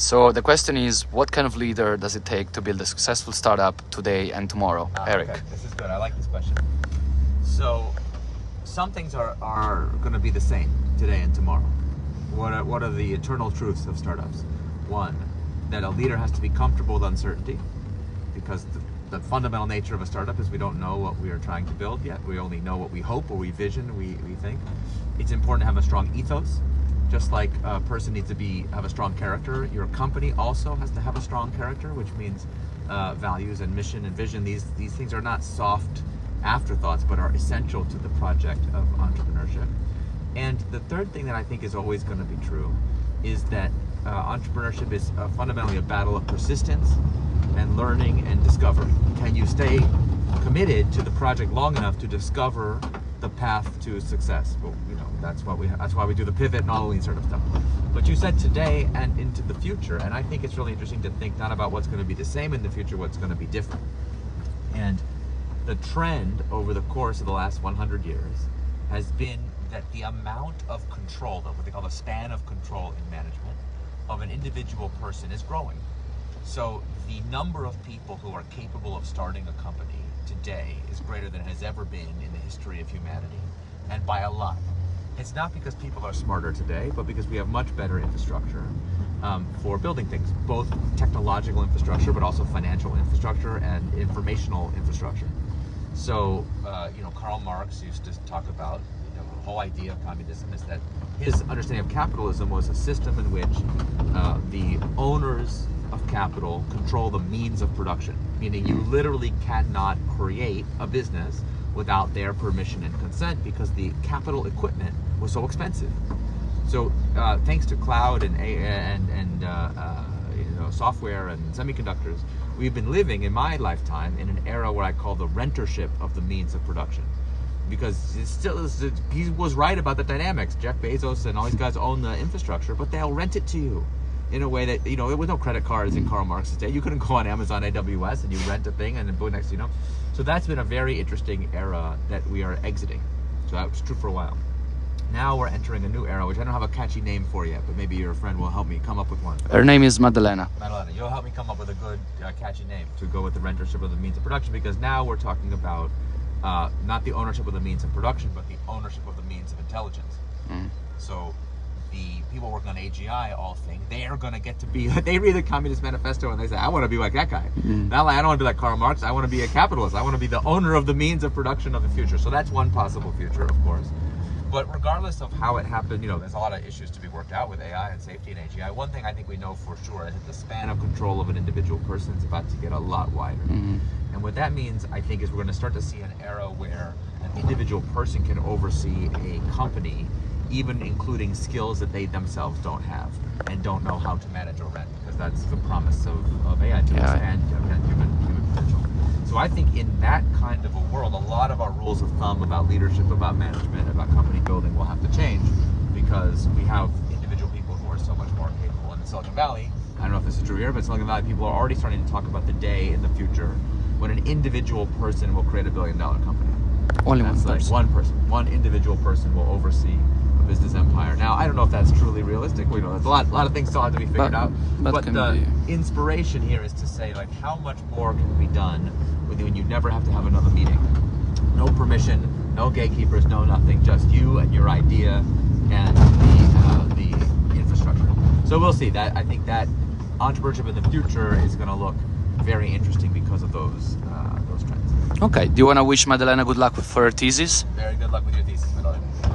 So the question is, what kind of leader does it take to build a successful startup today and tomorrow? Eric. Okay. This is good. I like this question. So some things are going to be the same today and tomorrow. What are the eternal truths of startups? One, that a leader has to be comfortable with uncertainty, because the fundamental nature of a startup is we don't know what we are trying to build yet. We only know what we hope or we vision, we think. It's important to have a strong ethos. Just like a person needs to have a strong character, your company also has to have a strong character, which means values and mission and vision. These things are not soft afterthoughts, but are essential to the project of entrepreneurship. And the third thing that I think is always going to be true is that entrepreneurship is fundamentally a battle of persistence and learning and discovery. Can you stay committed to the project long enough to discover the path to success? Well, that's why we do the pivot and all the lean startup stuff. But you said today and into the future, and I think it's really interesting to think not about what's going to be the same in the future, what's going to be different. And the trend over the course of the last 100 years has been that the amount of control, what they call the span of control in management of an individual person, is growing. So the number of people who are capable of starting a company today is greater than it has ever been in the history of humanity, and by a lot. It's not because people are smarter today, but because we have much better infrastructure for building things, both technological infrastructure, but also financial infrastructure and informational infrastructure. So, Karl Marx used to talk about, the whole idea of communism is that his understanding of capitalism was a system in which the owners of capital control the means of production, meaning you literally cannot create a business without their permission and consent because the capital equipment was so expensive. So thanks to cloud and software and semiconductors, we've been living in my lifetime in an era where I call the rentership of the means of production. Because he was right about the dynamics. Jeff Bezos and all these guys own the infrastructure, but they'll rent it to you in a way that, there was no credit cards in Karl Marx's day. You couldn't go on Amazon AWS and you rent a thing and then boom, next, So that's been a very interesting era that we are exiting. So that was true for a while. Now we're entering a new era, which I don't have a catchy name for yet, but maybe your friend will help me come up with one. Her name is Maddalena. Maddalena, you'll help me come up with a good, catchy name to go with the rentership of the means of production, because now we're talking about not the ownership of the means of production, but the ownership of the means of intelligence. So the people working on AGI all think they are going to get to be, they read the Communist Manifesto and they say, I want to be like that guy. Not like, I don't want to be like Karl Marx, I want to be a capitalist. I want to be the owner of the means of production of the future. So that's one possible future, of course. But regardless of how it happened, there's a lot of issues to be worked out with AI and safety and AGI. One thing I think we know for sure is that the span of control of an individual person is about to get a lot wider. And what that means, I think, is we're going to start to see an era where an individual person can oversee a company, even including skills that they themselves don't have and don't know how to manage or rent, because that's the promise of AI, to expand human potential. So I think in that kind of a world, a lot of our rules of thumb about leadership, about management, about company building will have to change, because we have individual people who are so much more capable. In the Silicon Valley, I don't know if this is true here, but Silicon Valley people are already starting to talk about the day in the future when an individual person will create $1 billion company. Only one person. Like one person, one individual person will oversee a business empire. Now, I don't know if that's truly realistic. There's a lot of things still have to be figured out. But the inspiration here is to say, how much more can be done when you never have to have another meeting? No permission, no gatekeepers, no nothing. Just you and your idea and the infrastructure. So we'll see. I think that entrepreneurship in the future is going to look very interesting because of those trends. Okay. Do you want to wish Maddalena good luck for her thesis? Very good luck with your thesis.